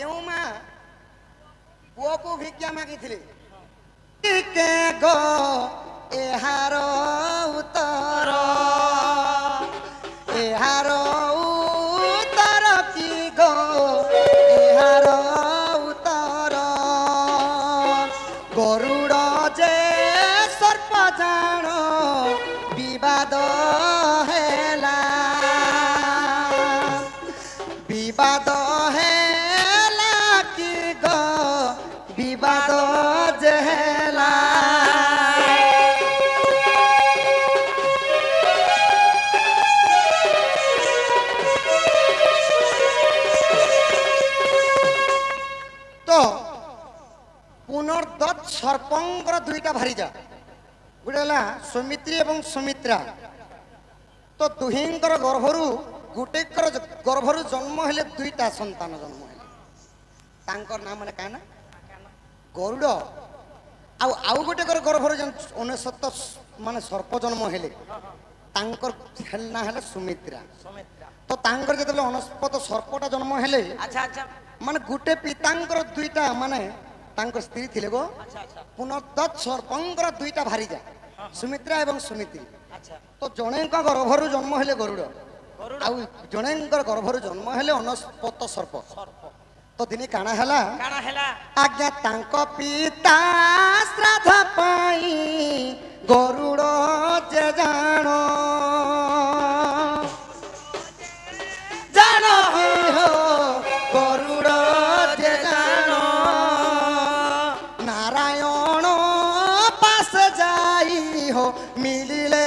क्यों माँ पुओ को भिक्षा मागी थी के गो एहार उतर एहार उतर की गो एहार उतर गरुड़ जे सर्प जान विवाद हेला विवाद हेला की गो विवाद जेला तो पुनर्दत्त सर्पंकर दुईटा भारीजा गोटे सुमित्री एवं सुमित्रा तो दुहींकर गर्भरु गुटेकर गर्भरु जन्म हेले दुईटा संतान जन्म हेले तांकर नाम माने काना गरुड़ आउ गोटे गर्भरु जन 69 माने सर्प जन्म हेले तांकर ना हेले सुमित्रा तो तांकर जेतले 69 सर्पटा जन्म हेले अच्छा अच्छा माने गुटे पितांकर दुईटा माने तांकर स्त्री थिले गो पुनर्दत्त सर्पंकर दुईटा भारीजा सुमित्रा एवं सुमित्री अच्छा तो जणेक गर्भरु जन्म हेले गरुड़ आउ जणेकर गर्भरु जन्म हेले 69 सर्प तो दिने काना हला आज्ञा तांको पिता श्राद्ध पाई गरुड़ जे जानो जानो हो गरुड़ जे जानो नारायण पास जाई हो मिलिले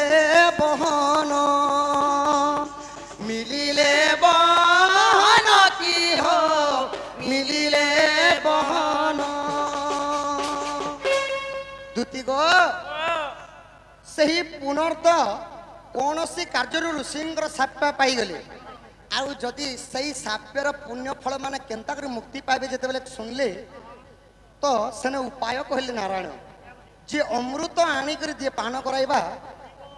बहन मिलिले बहन की हो मिलिले बहन दुती गो सही पुनर्द कौन सी कार्य ऋषिंकर साप्य पाईगले आउ जदि सही साप्यर पुण्य फल माने केंता कर मुक्ति पाइबे जेते बेले सुनले तो सेने उपाय कहले नारायण जे अमृत आनी कर जे पान कराइबा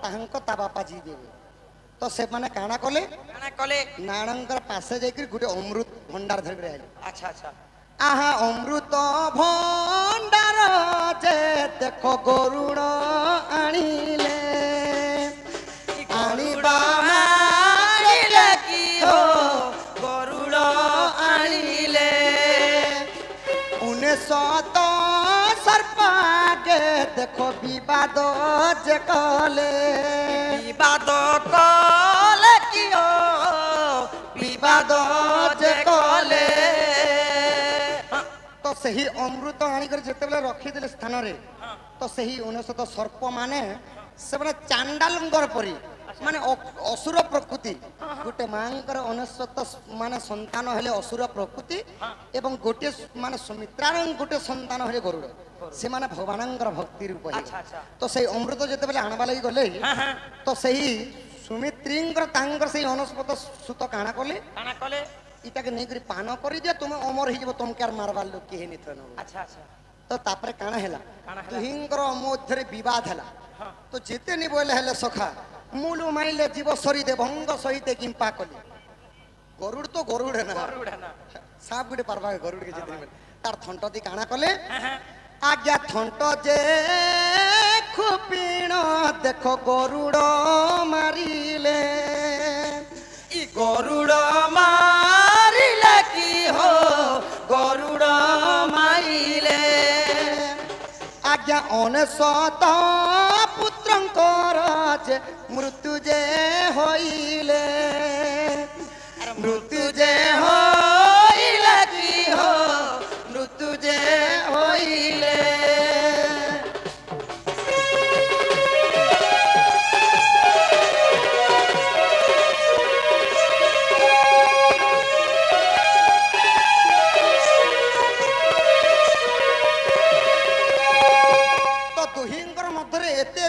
ताहंको ता बापा जी देबे तो से माने काना कले नारायणकर पासे जाई कर गुटे अमृत भंडार धरि रहले अच्छा अच्छा आहा अमृत भंडार जे देखो गरुड़ आनिले आनिबा मानिले की हो गरुड़ आनिले 19 सर्प आगे देखो विवाद जे कले की हो विवाद जे कले तो सही अमृत आनिकर जेतेबेले रखिदेले स्थान रे तो सही 69 सर्प माने से माने चांडालंगर परी माने असुर प्रकृति गोटे मांकर 69 माने संतान हेले असुर प्रकृति एवं गोटे माने सुमित्रार गोटे संतान हेले गरुड़ से माने भगवानंकर भक्ति रूप है तो सही अमृत जेतेबेले आनबा लागि गले तो सही सुमित्रींकर तांकर सही 69 सुत काना कले इटा के नहीं करी पान करी दिया तुम अमर ही जब तुम क्या मारवार लोग के नहीं थन अच्छा अच्छा तो तापरे काना हैला दुहिंकर मध्यरे विवाद हैला तो जेते नहीं बोले हैले सखा मूलु माइले जीव सरी दे भंग सहित किंपा कली गरुड़ तो गरुड़ है ना साप गुडे परवा गरुड़ के जेते तार थंट दी काना कले आज्ञा थंट जे खुपिण देखो गरुड़ मारिले ई गरुड़ मारिले की हो गरुड़ मारिले आज्ञा 69 पुत्रंकर जे मृत्यु जे होइले मृत्यु जे होइले की हो मृत्यु जे होइले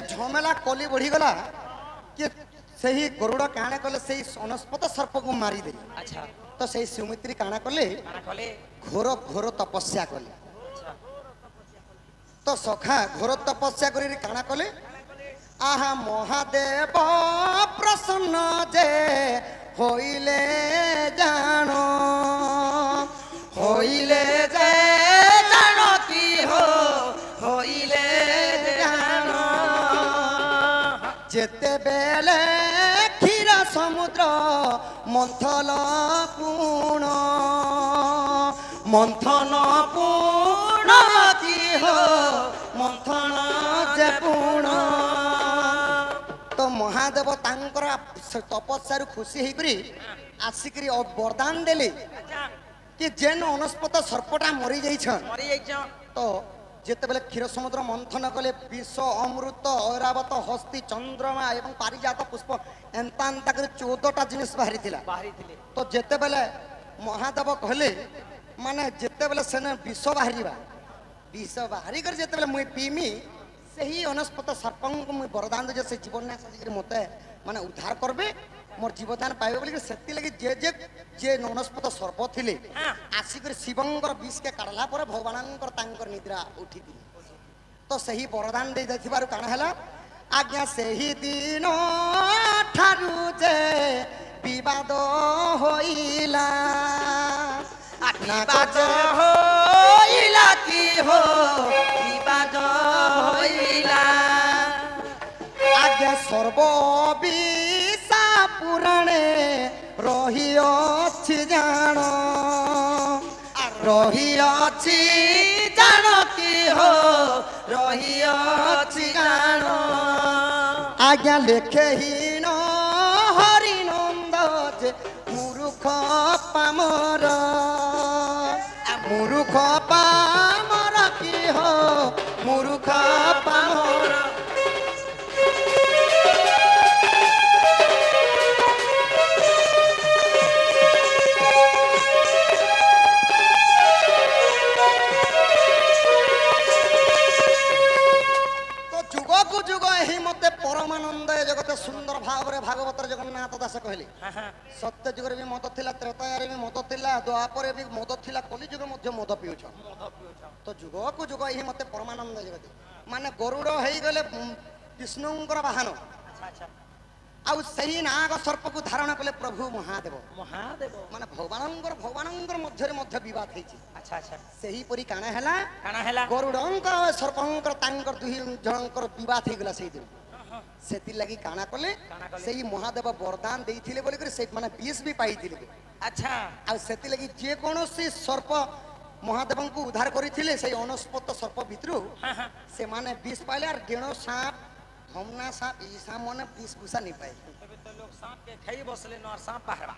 झमेला कली बढ़ी गला कि सही गरुड़ काणे कले सही 69 सर्प को मारी दे अच्छा तो सही सुमित्री काणा कले घोर घोर तपस्या कले तो सखा घोर तपस्या करी काणा कले आहा महादेव प्रसन्न जे होइले जानो হইলে যে জানো কি হইলে জানো যেতেবেলে ক্ষীর সমুদ্র মন্থন পুণ মন্থন পুণ কি মন্থন যে পুণ তো মহাদেব তাঙ্কর তপস্যাରୁ ଖୁସି ହେଇକରି ଆସିକରି ବରଦାନ ଦେଲେ କି ଯେନ୍ ଅନସ୍ପତ ସର୍ପଟା ମରି ଯାଇଛନ୍ ତ ଯେତେବେଳେ କ୍ଷୀର ସମୁଦ୍ର ମନ୍ଥନ କଲେ ବିଷ ଅମୃତ ଐରାବତ ହସ୍ତି ଚନ୍ଦ୍ରମା ଏବଂ ପାରିଜାତ ପୁଷ୍ପ ଏନ୍ତା ଏନ୍ତା କରି 14ଟା ଜିନିଷ ବାହାରିଥିଲା ତ ଯେତେବେଳେ ମହାଦେବ କହିଲେ ମାନେ ଯେତେବେଳେ ସେନେ ବିଷ ବାହାରିବା ବିଷ ବାହାରି କରି ଯେତେବେଳେ ମୁଇଁ ପିଇମି ସେହି ଅନସ୍ପତ ସର୍ପଙ୍କୁ ମୁଇଁ ବରଦାନ ଦେ ସେ ଜୀବନ୍ୟାସ ଆସିକରି ମତେ ମାନେ ଉଦ୍ଧାର କରବେ मोर जीवदान पाइबे बोली सेति लगी जे ननस्पत सर्प थिले आसिकर शिवंकर विष के काढला पर भगवानंकर तांकर निद्रा उठी दिले तो सही वरदान दे दैथिबारु काना हला आज्ञा सही दिन ठारु जे विवाद होइला विवाद होइला की विवाद होइला आज्ञा सर्व पुराणे रही अच्छी जान रही अच्छी जान की रही अच्छी जान आज्ञा लेखे हीन हरिनंद जे मूर्ख पामर की मूर्ख पामर मते परमानंद जगत सुंदर भाव रे भागवत जगन्नाथ दास कहले सत्य जुग रे भी मद थिला त्रेता रे भी मद थिला द्वापर भी मद थिला कलि जुग मध्य मद पिउछ तो जुग को जुग एही मते परमानंद जगत माने गरुड़ हेई गले विष्णुंकर वाहन आउ सही नाग सर्प को धारण कले प्रभु महादेव माने भगवानंकर मध्य विवाद हेछि अच्छा सही परी काना हैला गरुड़ंकर सर्पंकर तांकर दुही जनकर विवाद हे गला सही दिन सेति लगी काना कले सही महादेव वरदान देइथिले बोली करे से माने विष भी पाइथिले अच्छा आ सेति लगी जे कोनोसी सर्प महादेव को उद्धार करिथिले सही अनस्पत सर्प भितरु से माने विष पाइले और गेणो सांप हमना सांप ई सांप माने विष भूसा नहीं पाए तबे तो लोग सांप के खाई बसले न और सांप बाहरवा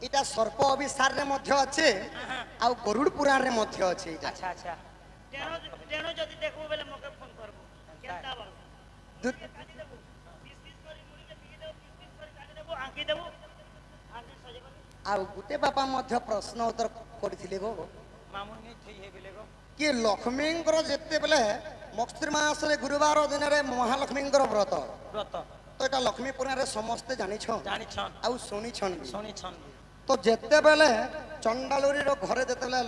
इटा सर्प अभिसार रे मध्य अछि आ गरुड़ पुराण रे मध्य अछि अच्छा तेनो जदी देखबो बेले मके फोन करबो केनता बा दूध काटी देबो 20 करी मुड़ी के पी देबो 20 करी काटी देबो आंकी देबो आंकी सजे कर आ गुटे बापा मध्य प्रश्न उत्तर करथिले गो मामुनी थई हे बेले गो कि लक्ष्मींकर जेते बेले मक्षिर मास रे गुरुवार दिन रे महालक्ष्मींकर व्रत तो एटा लक्ष्मी पुराण रे समस्त जानि छन आ सुनी छन तो जेते बेले चंडालुरी रो घरे जेते बेले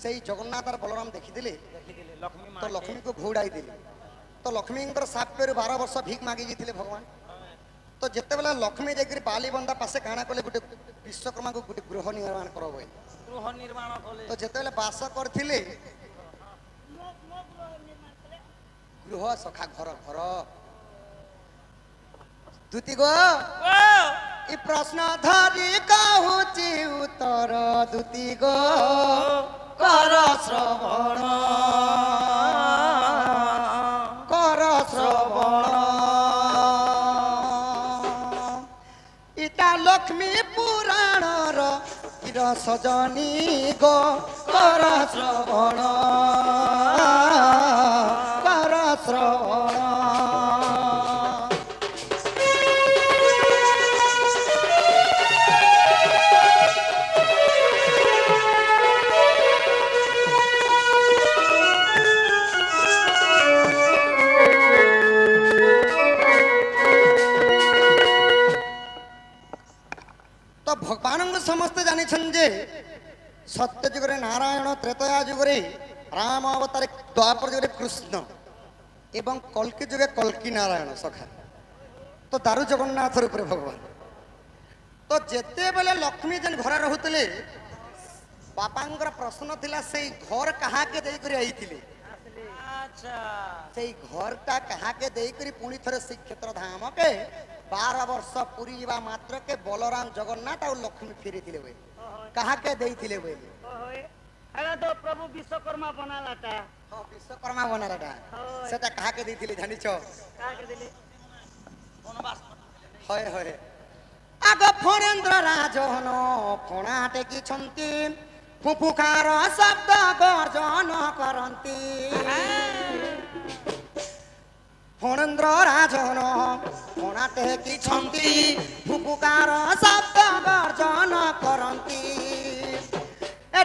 सेई जगन्नाथ और बलराम देखि दिले तो लक्ष्मी को घोड़ाई दिले तो लक्ष्मींकर साप्य 12 वर्ष भीख मागी जिथिले भगवान तो जेते बेले लक्ष्मी जेकरी बाली बंदा पासे काना कोले गुटे विश्वकर्मा को गुटे गृह निर्माण करबो तो जेते बेले बास करथिले गृह सखा घर दूती गो इ प्रश्न धरी कहूची उत्तर दूती गो कर श्रवण इटा लक्ष्मी पुराण कीर सजनी गो कर श्रवण तो भगवान समस्ते जानी जे सत्य जुगरे नारायण त्रेतया जुगरे राम अवतार द्वापर जुगरे कृष्ण एवं कल्कि जुगे कल्कि नारायण सखा तो दारु जगन्नाथ रूप भगवान तो जेते बेले लक्ष्मी जेन घर रहूले बापांकर प्रश्न थिला से घर कहा के देई करी आईथिले अच्छा से घरटा कहा के देई करी पुणी थरे श्रीक्षेत्र धाम के 12 वर्ष पूरी जीवा मात्र के बलराम जगन्नाथ और लक्ष्मी फेरी थिले वे कहा के देई थिले वे अरे तो प्रभु विश्वकर्मा बनालाटा हां विश्वकर्मा बनालाटा सेटा कहा के देई थिले जानि छ कहा के दिले वनवास होय होय आग फरेंद्र राजन फणा टेकी छंती फुफुकार शब्द गर्जन करती फणेन्द्र राजन फणा टेकी छंती फुफुकार शब्द गर्जन करती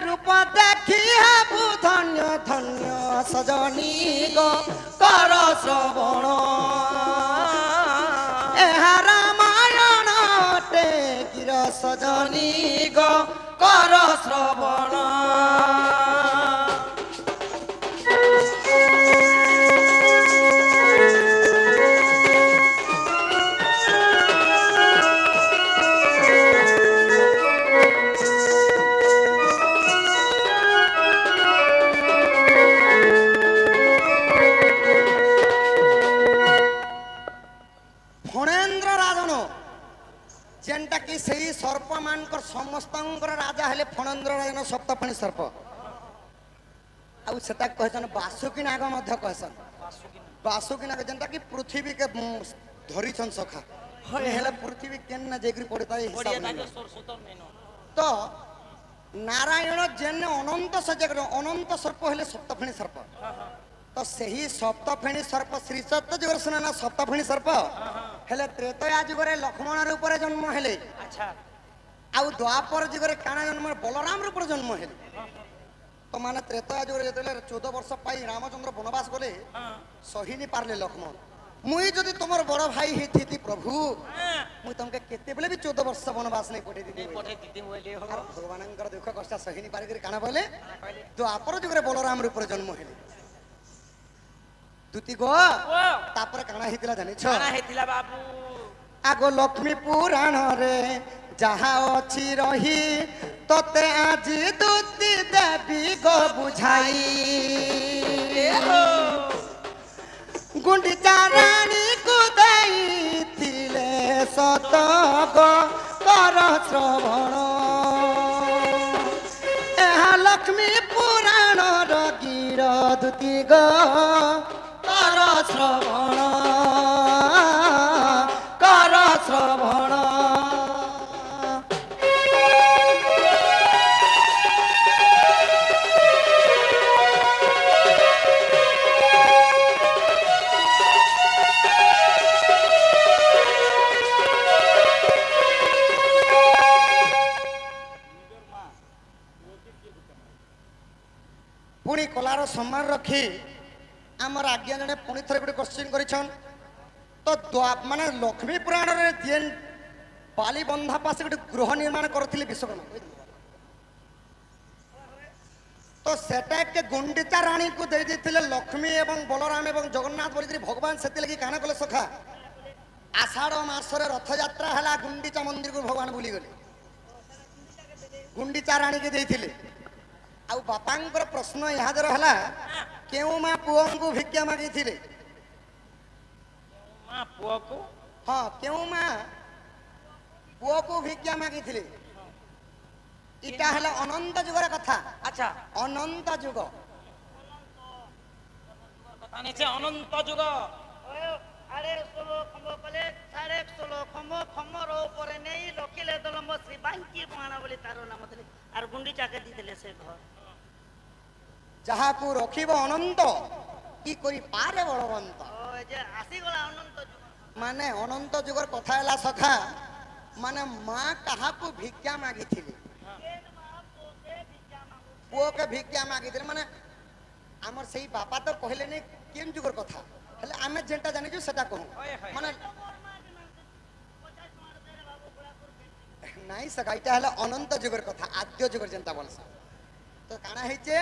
रूप देखी हेबु धन्य धन्य सजनी गो कर श्रवण रामायण टेकीर सजनी गो कर श्रवण जेनटा कि सही सर्प मानकर समस्तंकर राजा हेले फणेन्द्र राजन सप्तफणी सर्प आउ सेटा कहसन बासुकी नाग मध्य कहसन बासुकी नाग जेनटा कि पृथ्वी के धरी छन सखा हेले पृथ्वी केन ना जेगरी पड़ता है हिसाब तो नारायण जेन अनंत सजग अनंत सर्प हेले सप्तफणी सर्प तो सही सप्तफेणी सर्प श्री सत्य जुगर सुना सप्तफेणी सर्प हेले त्रेतया जुगरे लक्ष्मण रूप जन्म हेले अच्छा आउ द्वापर जुगरे काना जन्म बलराम रूप जन्म हेले तो माने त्रेतया जुगरे जतले 14 वर्ष पाई रामचंद्र वनवास गले सही नि पारले लक्ष्मण मुई जदि तुमर बड़ भाई हेथि प्रभु मुई तुमके केते बेले भी 14 वर्ष वनवास नहीं पठे दीदी बोले हो भगवानंकर दुख कष्ट सही नि पार करी काना बोले द्वापर जुगरे बलराम रूप जन्म हेले दुती गो तापर काना हितिला जानि छ काना हितिला बाबू आगो लक्ष्मी पुराण रे जहा अछि रही तोते आजी दुती देवी गो बुझाई गुंडिचा रानी को देई थिले सत गो कर श्रवण एहा लक्ष्मी पुराण र गिर दुती गो कर श्रवण कर श्रवण पुणी कलार सम्मान रखी आमर आज्ञा जने पुणी थरे गोटे क्वेश्चन करिछन तो माने लक्ष्मी पुराण रे जेन बाली बंधा पास गोटे गृह निर्माण करथिले विश्वकर्मा तो सेटा के गुंडिचा रानी को दे देथिले लक्ष्मी एवं बलराम एवं जगन्नाथ बोली भगवान सेति लगी काना कले सखा आषाढ़ मास रे रथ यात्रा हला गुंडिचा मंदिर को भगवान बुली गले गुंडिचा रानी के देथिले आउ बापांकर प्रश्न यहाँ जर हला केउ माँ पुओ को भिक्षा मागी थिले मां पुओ को हां केउ माँ पुओ को भिक्षा मागी थिले इटा हला अनंत जुगर कथा अच्छा अनंत जुग कथा ने से अनंत जुग अरे 16 खंबो कले 16.5 खंबो खमर ऊपर नहीं लकिले दलम श्री बांकी पाणा बोली तारो नाम थले आर गुंडीचा के दिले से घर जहा को रखिब अनंत की कोई पारे बलवंत ओ जे आसी गला अनंत जुग माने अनंत जुगर कथा हला सखा माने मां कहा को भिक्षा मागी थिले पुओ के भिक्षा मागी थिले माने हमर सही बापा तो कहले ने केन जुगर कथा हले आमे जेंटा जानि छु सेटा कहू माने नहीं सगाइटा हला अनंत जुगर कथा आद्य जुगर जेंता बोलसा तो काना हेचे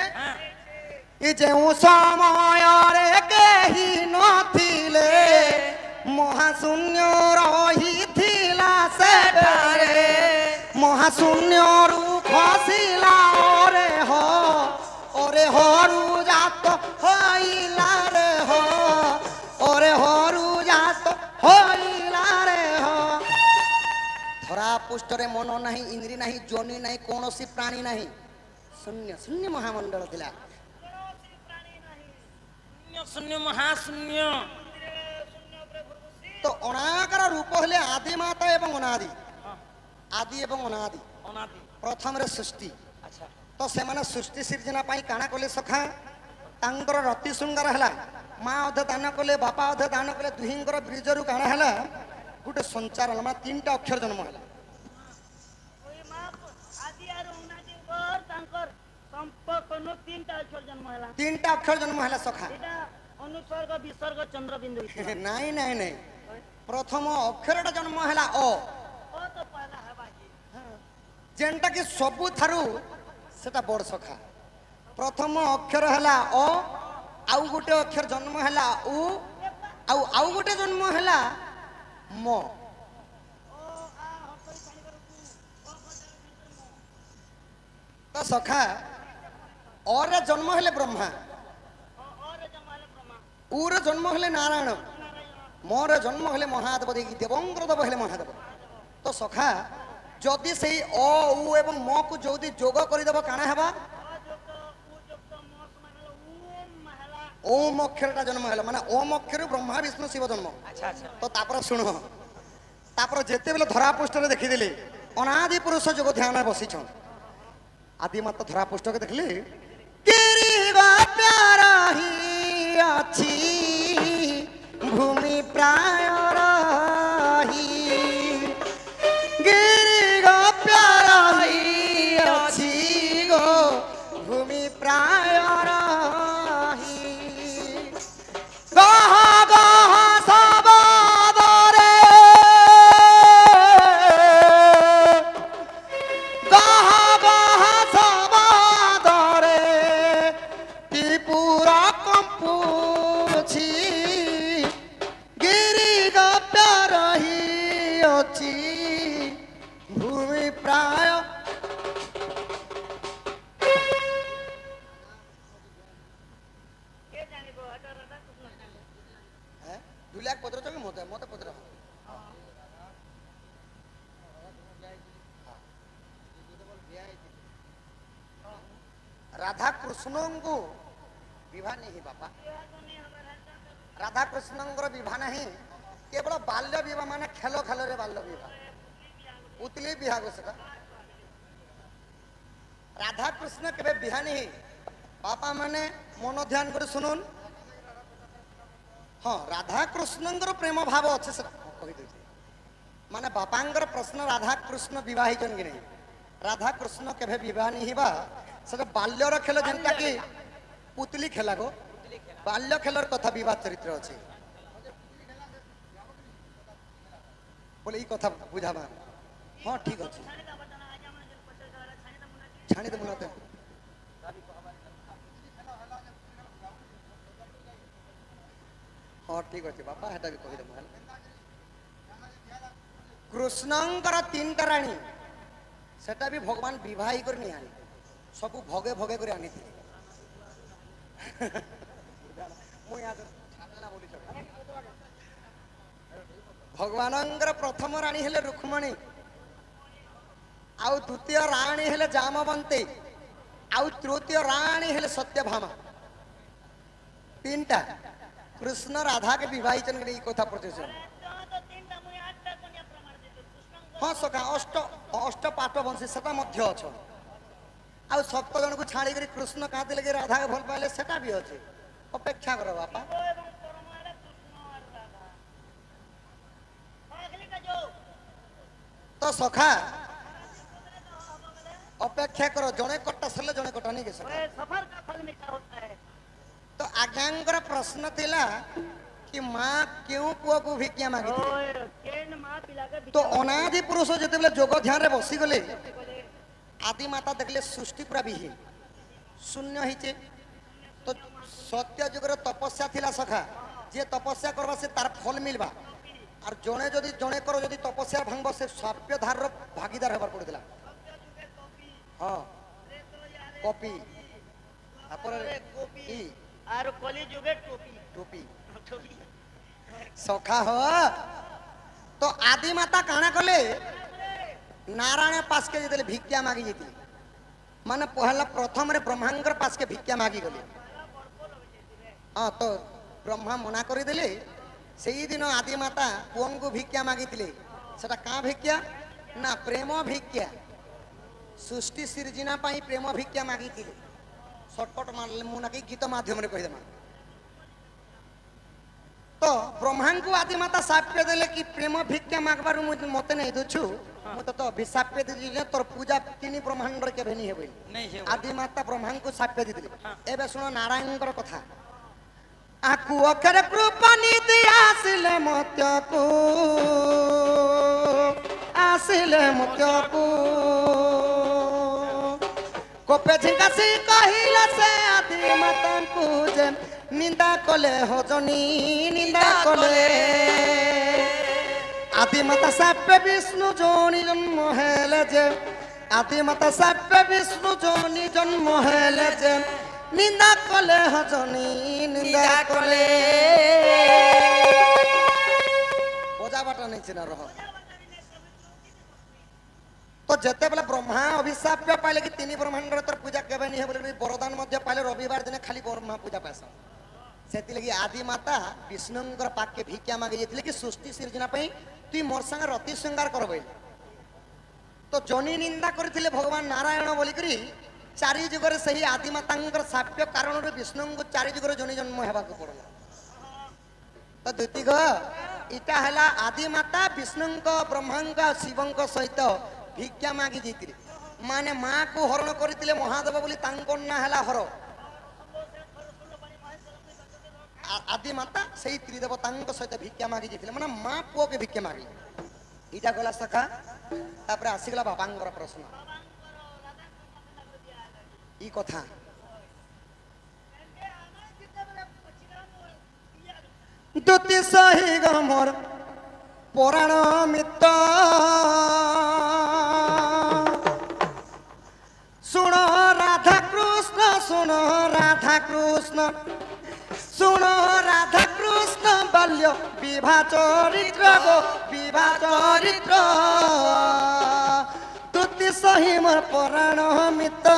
इ जेउ समय रे केही नथिले महाशून्य रही थिला सेठारे মহাশূন্যরু খসিলা ওরে হরু জাত হইলা রে ওরে হরু জাত হইলা রে ধরা পৃষ্ঠরে মন নাই ইন্দ্রি নাই যোনি নাই কৌশি প্রাণী নাই শূন্য শূন্য মহামণ্ডল লা শূন্য মহাশূন্য তো অনাকার রূপ হলে আদি মাতা এবং অনাদি আদি এবং অনাদি অনাদি প্রথমরে সৃষ্টি আচ্ছা তো সেমানে সৃষ্টি সৃজনা পাই কাଣା কলে সখা তাঙ্কর রতি ଶୃଙ୍ଗାର ହେଲା ମା ଅଧେ ଦାନ କଲେ ବାପା ଅଧେ ଦାନ କଲେ ଦୁହିଁଙ୍କର ବ୍ରିଜରୁ କାଣା ହେଲା ଗୋଟେ ସଞ୍ଚାର ହେଲା ମାନେ 3ଟା ଅକ୍ଷର ଜନ୍ମ ହେଲା ওই মা আদি আর অনাদি পর তাঙ্কর সম্পর্কনো 3টা অক্ষর জন্ম হলা 3টা অক্ষর জন্ম ହେଲା সখা এটা অনুসর্গ বিসর্গ চন্দ্রবিন্দু ନାଇଁ ନାଇଁ ନାଇଁ ପ୍ରଥମ ଅକ୍ଷରଟା ଜନ୍ମ ହେଲା ଅ ও তো পয়লা হেবা কি ଯେନ୍ଟା କି ସବୁଠାରୁ ସେଟା ବଡ଼ ସଖା ପ୍ରଥମ ଅକ୍ଷର ହେଲା ଅ ଆଉ ଗୋଟେ ଅକ୍ଷର ଜନ୍ମ ହେଲା ଉ ଆଉ ଗୋଟେ ଜନ୍ମ ହେଲା ମ ତ ସଖା ଅରେ ଜନ୍ମ ହେଲେ ବ୍ରହ୍ମା ওরে জন্ম হলে ব্রহ্মা ଉରେ ଜନ୍ମ ହେଲେ ନାରାୟଣ ମୋର ଜନ୍ମ ହେଲେ ମହାଦେବ ଦେଇକି ଦେବଙ୍କର ଦେବ ହେଲେ ମହାଦେବ ତ ସଖା ଯଦି ସେଇ ଅ ଉ ଏବଂ ମ କୁ ଯଦି ଯୋଗ କରିଦେବ କାଣା ହେବା ଓମ୍ ଅକ୍ଷରଟା ଜନ୍ମ ହେଲା ମାନେ ଓମ୍ ଅକ୍ଷର ବ୍ରହ୍ମା ବିଷ୍ଣୁ ଶିବ ଜନ୍ମ আচ্ছা আচ্ছা ତ ତାପରେ ଶୁଣ ତାପରେ ଯେତେବେଳେ ଧରା ପୃଷ୍ଠରେ ଦେଖିଦେଲେ ଅନାଦି ପୁରୁଷ ଯୋଗ ଧ୍ୟାନ ବସିଛନ୍ ଆଦି ମାତ ଧରା ପୃଷ୍ଠକେ ଦେଖିଲେ ଗିରିବା ପ୍ୟାର ହି ଅଛି ଭୂମି ପ୍ରାୟ ରହି ଗିରିବା ପ୍ୟାର ହି ଅଛି ଗো ଭୂମି ପ୍ରାୟ ରହି গহ গহ সবাদরে গহ গহ সবাদরে ত্রিপুরা কম্পুছি গিরি গপ্য রহি অছি ভূমি প্রায় কে জানিব এটা রাধা কৃষ্ণ জানে দুলাখ পত্র চকে মতে মতে পত্র রাধা কৃষ্ণଙ୍କୁ বিবাহ নেই বাপা রাধা কৃষ্ণଙ୍କର বিবাহ ନାହିଁ କେବଳ ବାଲ୍ୟ ବିବାହ ମାନେ ଖେଳ ଖେଳରେ ବାଲ୍ୟ ବିବାହ ପୁତଲି ବିବାହ ସେଟା রাধা কৃষ্ণ কেবে বিহা নেই বাপা মানে মন ধ্যান করে শুনুন ହଁ ରାଧା କୃଷ୍ଣଙ୍କର ପ୍ରେମ ଭାବ ଅଛି ସେଟା କହିଦେଉଛି ମାନେ ବାପାଙ୍କର ପ୍ରଶ୍ନ ରାଧା କୃଷ୍ଣ ବିବାହ ହେଇଛନ୍ତି କି ନାହିଁ ରାଧା କୃଷ୍ଣ କେବେ ବିବାହ ନେଇ ହେବା ସେଟା ବାଲ୍ୟର ଖେଳ ଯେନ୍ତା କି ପୁତଲି ଖେଲା ଗୋ ବାଲ୍ୟ ଖେଳର କଥା ବିବାହ ଚରିତ୍ର ଅଛି ବୋଲେ ଏଇ କଥା ବୁଝାବା ହଁ ଠିକ ଅଛି ଛାଣିଦେ ମୁନା ହଁ ଠିକ ଅଛି ବାପା ହେଟା ବି କହିଦେବୁ ହେଲା କୃଷ୍ଣଙ୍କର 3ଟା ରାଣୀ ସେଟା ବି ଭଗବାନ ବିବାହ କରି ନେଇ ଆଣି ସବୁ ଭଗେ ଭଗେ କରି ଆଣିଥିଲେ ଭଗବାନଙ୍କର ପ୍ରଥମ ରାଣୀ ହେଲେ ରୁକ୍ମଣୀ ଆଉ ଦ୍ୱିତୀୟ ରାଣୀ ହେଲେ ଜାମବନ୍ତୀ ଆଉ ତୃତୀୟ ରାଣୀ ହେଲେ ସତ୍ୟଭାମା 3ଟା কৃষ্ণ রাধাকে বিবাহিত এই কথা পড়তেছ হ্যাঁ সখা অষ্ট পাঠ বংশী সেটা মধ্যে অছ ଆଉ 7 ଜଣକୁ ଛାଡ଼ିକରି କୃଷ୍ଣ କାঁଦିଲେ କି ରାଧାকে ଭଲ ପାଇଲେ ସେଟା ବି ଅଛି ଅପେକ୍ଷା କର ବାପା ତ ସଖା ଅପେକ୍ଷା କର ଜଣେ କଟା ସରିଲେ ଜଣେ କଟା ନେଇ କି ସଖା सफर का फल मीठा होता है तो आज्ञांकर प्रश्न थिला कि माँ क्यों पुआ को भिकिया मांगी केन मां पिला के तो अनादि पुरुष जेतेबेले जोग ध्यान रे बसी गले आदि माता देखले सृष्टि पूरा विहीन शून्य हिचे तो सत्य जुगर तपस्या थिला सखा जे तपस्या करबा से तार फल मिलबा আর জনে যদি জনে কর যদি তপস্যা ভাঙব সে সাপ্য ধারর ভাগিদার হবার পড়িলা হ্যাঁ কপি তারপরে গোপী কি আর কলি যুগে টুপি টুপি টুপি সখা হ তো আদি মাতা কাଣା কলে নারায়ণ পাশকে যেতে ভিক্ষা মাগি যেতে মানে পহলা প্রথমে ব্রহ্মাঙ্কর পাশকে ভিক্ষা মাগি গলে হ্যাঁ তো ব্রহ্মা মনা করে দিলে সেই দিন আদি মাতা পুଅଙ୍କୁ ভিক্ষা মাগিଥିଲେ সেটা কাঁ ভিক্ষা না প্রেম ভিক্ষা সৃষ্টি সৃজনা পাই প্রেম ভিক্ষা মাগিଥିଲେ শর্টকট মু নাকি গীত মাধ্যমে কহিদেমা তো ব্রহ্মাঙ্কু আদি মাতা সাপ্য দেলে কি প্রেম ভিক্ষা মাগবার মতে নাই দুছু মতে তো অভিশাপ্য দিলি যে তোর পূজা তিনি ব্রহ্মাণ্ডর কেবে নি হেবই নেই হেব আদি মাতা ব্রহ্মাঙ্কু সাপ্য দিলে এবে শুনো নারায়ণଙ୍କର কথা আকু অক্ষর কৃপা নীতি আসিলে মত্যকু কোপে ঝিঙ্কাসি কহিলা সে আদি মাতাଙ୍କୁ যে নিন্দা কলে হজনী নিন্দা কলে আদি মাতা সাপ্য বিষ্ণু যোনি জন্ম হেলে যে আদি মাতা সাপ্য বিষ্ণু যোনি জন্ম হেলে যে নিন্দা কলে হজনী নিন্দা কলে বোঝা বাটা নেই না রহ তো যেতেবেলে ব্রহ্মা অভিশাপ্য পাইলে কি তিনি ব্রহ্মাণ্ডর তোর পূজা কেবে নি বলে বরদান মধ্যে পাইলে রবিবার দিনে খালি ব্রহ্মা পূজা পাইছ সেতিলাগি আদি মাতা বিষ্ণুঙ্কর পাককে ভিক্ষা মাগি যেতে কি সৃষ্টি সৃজনা পাই তুই মোর সঙ্গে রতি শৃঙ্গার করবে তো জনি নিন্দা করেছিলে ভগবান নারায়ণ বলিকি চারি যুগরে সেই আদি মাতাঙ্কর সাপ্য কারণରୁ বিষ্ণুଙ୍କୁ চারি যুগରେ জনি জন্ମ ହେବାକୁ ପଡିଲା ତ ଦ୍ୱିତୀୟ ଇଟା ହେଲା ଆଦି ମାତା ବିଷ୍ଣୁଙ୍କ ବ୍ରହ୍ମାଙ୍କ ଶିବଙ୍କ ସହିତ ଭିକ୍ଷା ମାଗି ଯାଇଥିଲେ ମାନେ ମାକୁ ହରଣ କରିଥିଲେ ମହାଦେବ ବୋଲି ତାଙ୍କ ନାଁ ହେଲା ହର ଆଦି ମାତା ସେଇ ତ୍ରିଦେବତାଙ୍କ ସହିତ ଭିକ୍ଷା ମାଗି ଯାଇଥିଲେ ମାନେ ମା ପୁଅକେ ଭିକ୍ଷା ମାଗି ଏଇଟା ଗଲା ସଖା ତାପରେ ଆସିଗଲା ବାବାଙ୍କର ପ୍ରଶ୍ନ ই কথা দুতি সহি গমর পুরাণ মিত্র শুণ রাধা কৃষ্ণ শুণ রাধা কৃষ্ণ শুণ রাধা কৃষ্ণ বাল্য বিবাহ চরিত্র গো বিবাহ চরিত্র দুতি সহি মোর পুরাণ মিত্র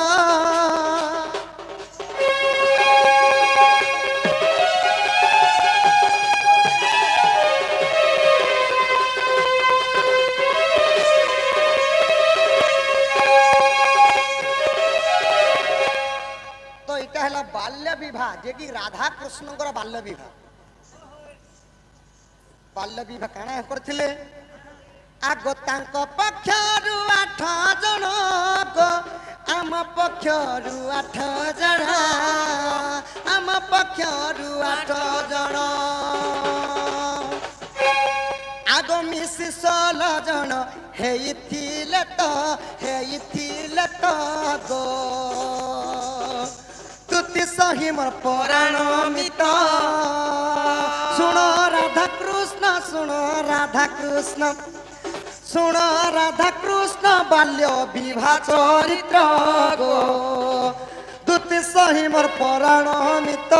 তো এটা হলো বাল্য বিবাহ যে কি রাধা কৃষ্ণଙ୍କର বাল্য বিবাহ বাল্য বিবাহ কাଣା করଥିଲେ আগ তাঙ্ক পক্ষରୁ 8 ଜଣ গো ଆମ ପକ୍ଷରୁ 8 ଜଣ ଆମ ପକ୍ଷରୁ 8 ଜଣ আগ মিশি 16 ଜଣ ହେଇଥିଲେ তো গো তুতি সহি মোর পুরাণ মিত শুণ রাধা কৃষ্ণ শুণ রাধা কৃষ্ণ শুণ রাধা কৃষ্ণ বাল্য বিবাহ চরিত্র গো তুতি সহি মোর পুরাণ মিত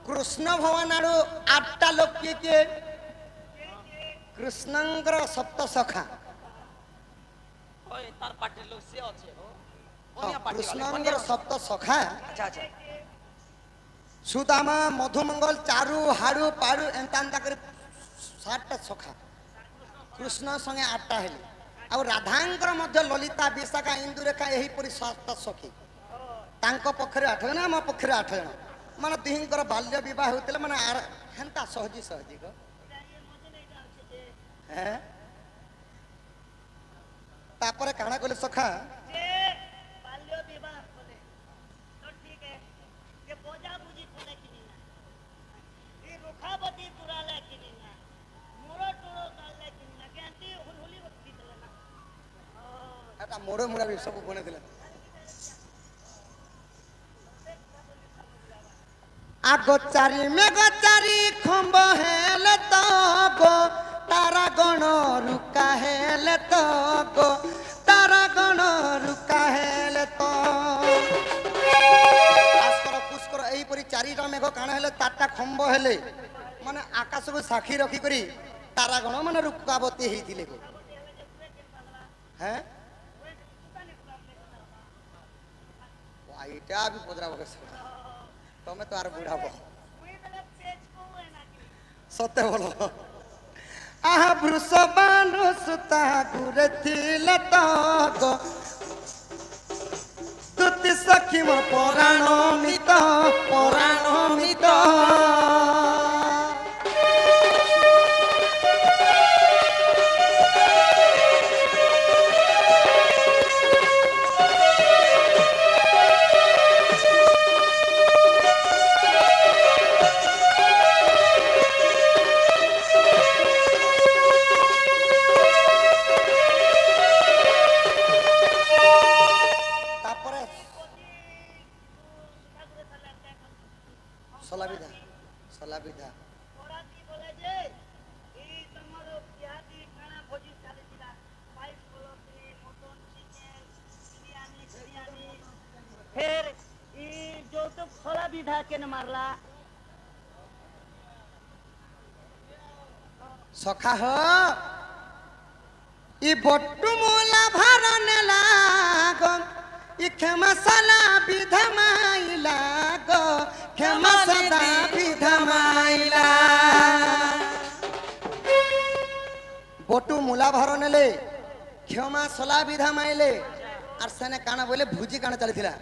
কৃষ্ণ ভগবান আড়ু 8টা লোক কিଏ କିଏ কৃষ্ণଙ୍କର সপ্ত সখা ওই তার পার্টির লোক সে আছে ওনিয়া পার্টি কৃষ্ণଙ୍କର সপ্ত সখা আচ্ছা আচ্ছা সুদামা মধুমঙ্গল চারু হাড়ু পাড়ু এন্তা এন্তা করে 7টা সখা কৃষ্ণ সঙ্গে 8টা হেলে ଆଉ ରାଧାଙ୍କର ମଧ୍ୟ ଲଳିତା ବିଶାଖା ଇନ୍ଦୁରେଖା ଏହିପରି 7ଟା ସଖୀ ତାଙ୍କ ପକ୍ଷରେ 8 ଜଣ ଆମ ପକ୍ଷରେ 8 ଜଣ ମାନେ ଦୁହିଁଙ୍କର ବାଲ୍ୟ ବିବାହ ହେଉଥିଲେ ମାନେ ହେନ୍ତା ସହଜି ସହଜି ଗ ତାପରେ କାଣା କଲେ ସଖା যে বাল্য ତା ମୋଡ଼ ମୁଡ଼ା ବି ସବୁ ବନେଇଥିଲେ। ଆଗ ଚାରି ମେଘ ଚାରି ଖମ୍ବ ହେଲେ ତ ଗো ତାରା ଗଣ ରୁକା ହେଲେ ତ ଗো ତାରା ଗଣ ରୁକା ହେଲେ ତ ଆସ୍କର ପୁଷ୍କର ଏଇପରି ଚାରିଟା ମେଘ କାଣ ହେଲେ ଚାରିଟା ଖମ୍ବ ହେଲେ ମାନେ ଆକାଶକୁ ସାକ୍ଷୀ ରଖିକରି ତାରା ଗଣ ମାନେ ରୁକାବତୀ ହେଇଥିଲେ ଗো। হ্যাঁ এইটা আমি পদরাব তুমি তো আর বুড়াব সত্য বলো আহা বৃষবাণু সুতা ঘুরে ଥିଲେ ତ গো তুতি সখী মোর পরাণ মিত পরাণ মিত সখা হ ই বট্টু মূলা ভার নেলা গো ই ক্ষমা সালা বিধা মাইলা গো ক্ষমা সালা বিধা মাইলা বট্টু মূলা ভার নেলে ক্ষমা সলা বিধা মাইলে আর সেনে কানা বলে ভুজি কানা চালিছিলা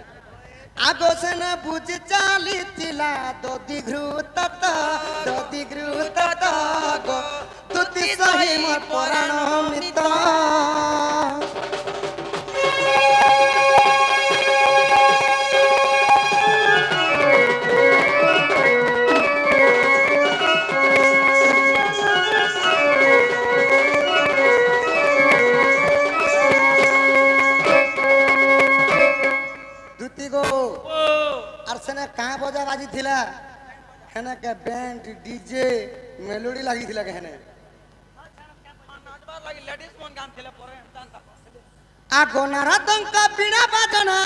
আগো সেনে ভুজি চালিছিলা দদি ঘৃত গো তুতি সহি মোর পরাণ মিত দুতি গো আর সেনে কাঁ বজা বাজি থিলা হেনে কে ব্যান্ড ডিজে মেলোডি লাগি থিলা কেনে আগনারা দঙ্কা বিনা বাজনা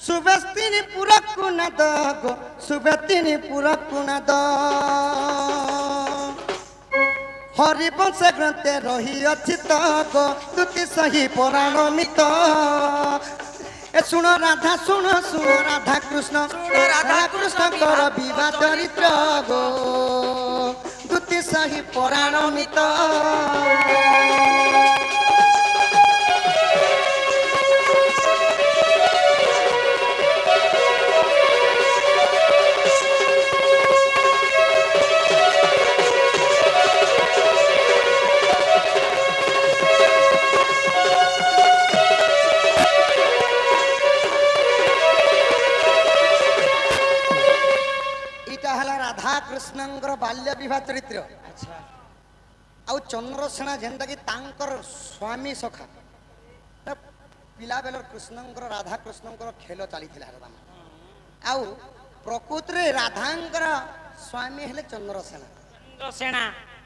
সুবেস্তিনি পুরকু না দ গো সুবেস্তিনি পুরকু না দ হরিবংশ গ্রন্থে রহি অছি তো গো তুতি সহি পরাণ মিত এ শুনো রাধা শুনো শুনো রাধা কৃষ্ণ কর বিবাহ চরিত্র গো তুতি সহি পরাণ মিত কৃষ্ণঙ্কর বাল্য বিবাহ চরিত্র আউ চন্দ্রসেনা যেটা কি তাঙ্কর স্বামী সখা পিলা বেলর কৃষ্ণঙ্কর রাধা কৃষ্ণঙ্কর খেল চালিଥିଲା আউ প্রকৃতরে রাধাঙ্কর স্বামী হেলে চন্দ্রসেনা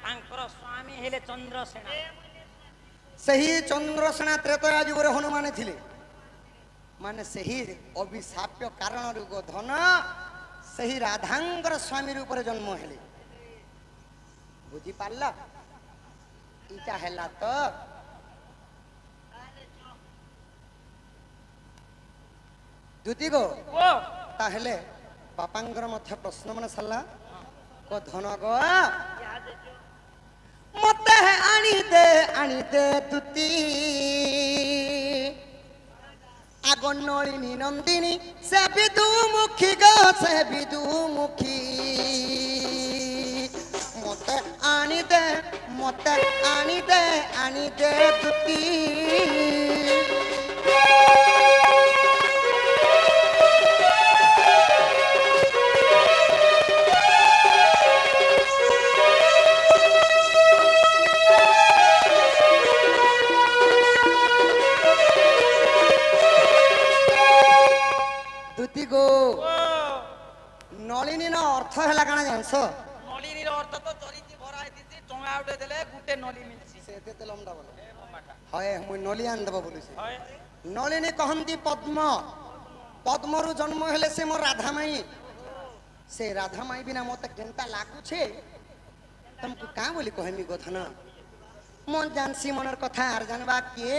তাঙ্কর স্বামী হেলে চন্দ্রসেনা ସେହି ଚନ୍ଦ୍ରସେନା ତ୍ରେତୟା ଯୁଗରେ ହନୁମାନ ଥିଲେ ମାନେ ସେହି ଅଭିଶାପ୍ୟ କାରଣରୁ ଧନ ସେହି ରାଧାଙ୍କର ସ୍ୱାମୀ ରୂପରେ ଜନ୍ମ ହେଲେ ବୁଝିପାରିଲ ଏଇଟା ହେଲା ତ ଦୁତି ଗো ତାହେଲେ ବାପାଙ୍କର ମଧ୍ୟ ପ୍ରଶ୍ନ ମାନେ ସାରିଲା ଗୋ ଧନ ଗୋ ମତେ ଆଣି ଦେ ଦୁତି আগ নলিনী নন্দিনী সে বিদুমুখী গো সে বিদুমুখী মতে আনি দে দুতি ନଳିନୀ ର ଅର୍ଥ ହେଲା କାଣା ଜାଣିଛ? ନଳିନୀର ଅର୍ଥ ତ ଚରିକି ଭରା ହେଇଛି ଟଙ୍କା ଉଠେ ଦେଲେ ଗୁଟେ ନଳି ମିଳଛି ସେ ଏତେ ଲମ୍ବା ବୋଲ ହଏ ମୁଇଁ ନଲି ଆଣିଦେବ ବୋଲୁଛି। ହଏ ନଳିନୀ କହନ୍ତି ପଦ୍ମ, ପଦ୍ମରୁ ଜନ୍ମ ହେଲେ ସେ ମୋ ରାଧାମାଇ। ସେ ରାଧାମାଇ ବିନା ମତେ କେନ୍ତା ଲାଗୁଛେ ତମକୁ କାଁ ବୋଲି କହେମି ଗୋଧନ। মন জানছি মনের কথা আর জানবা কে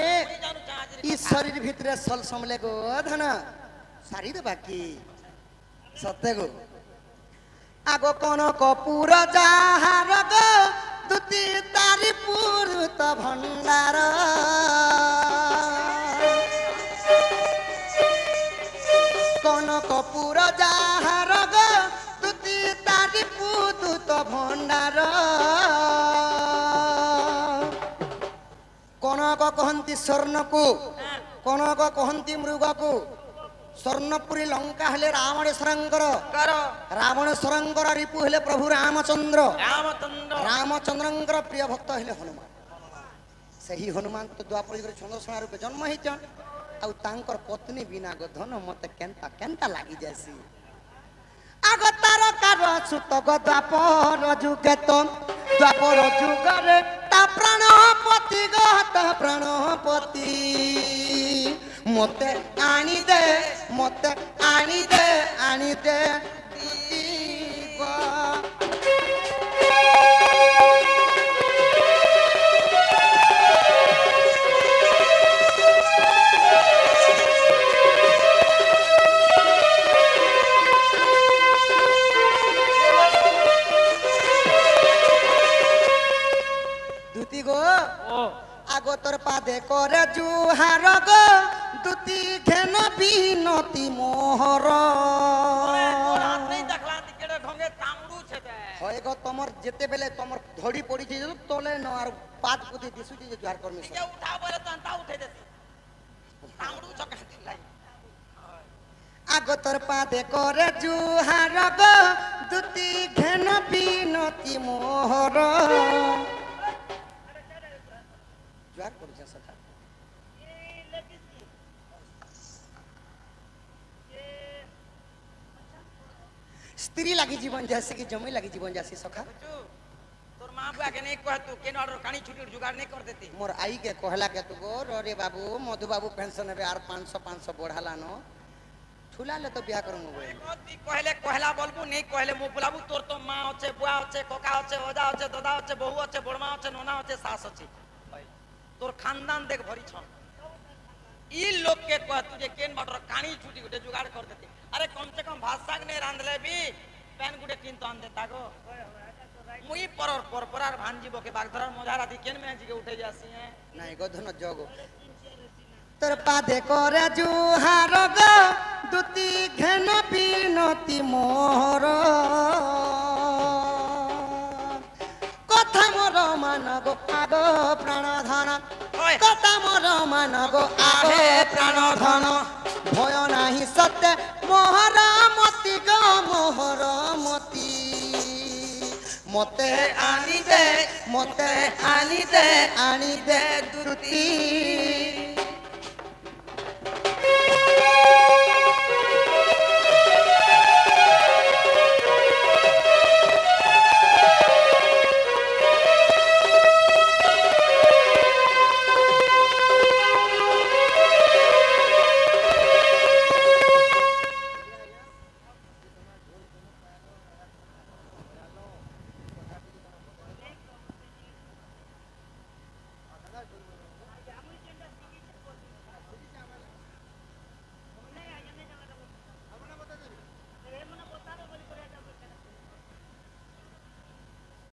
ই শরীর ভিতরে সল সমলে গো ধন সারি দেবা কি সত্যি গো আগ কোন কপুর যাহার গো দুতি তারি পুরুত ভণ্ডার কোন কপুর যাহার গো দুতি তারি পুরুত ভণ্ডার কনক কহন্তি স্বর্ণকু কনক কহন্তি মৃগকু স্বর্ণপুরী লঙ্কা হলে রাবণেশ্বরঙ্কর রাবণেশ্বরঙ্কর রিপু হলে প্রভু রামচন্দ্র রামচন্দ্রঙ্কর প্রিয় ভক্ত হলে হনুমান সেই হনুমান তো দ্বাপর যুগরে চন্দ্রসেনা রূপে জন্ম হইছন আউ তাঙ্কর পত্নী বিনা গধন মতে কেনতা কেনতা লাগি যাসি আগ তার কার সুত দ্বাপর যুগে তো দ্বাপর যুগরে তা প্রাণপতি গত প্রাণপতি মতে আনি দে দুতি গো আগতর পাদে করে জুহার গো দুতি ঘেন বিনতি মোহর হয় গো তোমার যেতে বেলে তোমার ধড়ি পড়িছে তোলে ন আর পাদ পুতি দিশুছি যে জুহার করমি আগতর পাদে করে জুহার গো দুতি ঘেন বিনতি মোহর জুহার করছে সখা স্ত্রী লাগি জীবন যাসি কি জমি লাগি জীবন যাসি সখা তোর মা বুয়া के नहीं कह तू केन ऑर्डर कानी छुटी जुगाड़ नहीं कर देती मोर आई के कहला के तू गो रे बाबू मधु बाबू पेंशन है आर 500 बढ़ाला नो ठुला ले तो बियाह करूंगा ती कहले कहला बोलबू नहीं कहले मु बुलाबू तोर तो मां होचे बुआ होचे कोका होचे ओजा होचे दादा होचे बहू होचे बड़मा होचे नोना होचे सास होचे तोर खानदान देख भरी छन ई लोग के कह तुझे केन बाटर कानी छुटी गुटे जुगाड़ कर देती अरे कम से कम भात साग नहीं रांधले भी पैन गुटे किन तो आन देता गो मुई परपरार भांजीबो के बागधरार मजारा दी केन में जी के उठे जासी है नहीं गो धन जगो তোর পাদে করে জুহার গো দুতি ঘেন বিনতি মোহর কথা মোর মান গো আগ প্রাণ ধন কথা মোর মান গো আহে প্রাণ ধন ভয় নাহি সত্য মোহর মতি গো মোহর মতি মতে আনি দে দুতি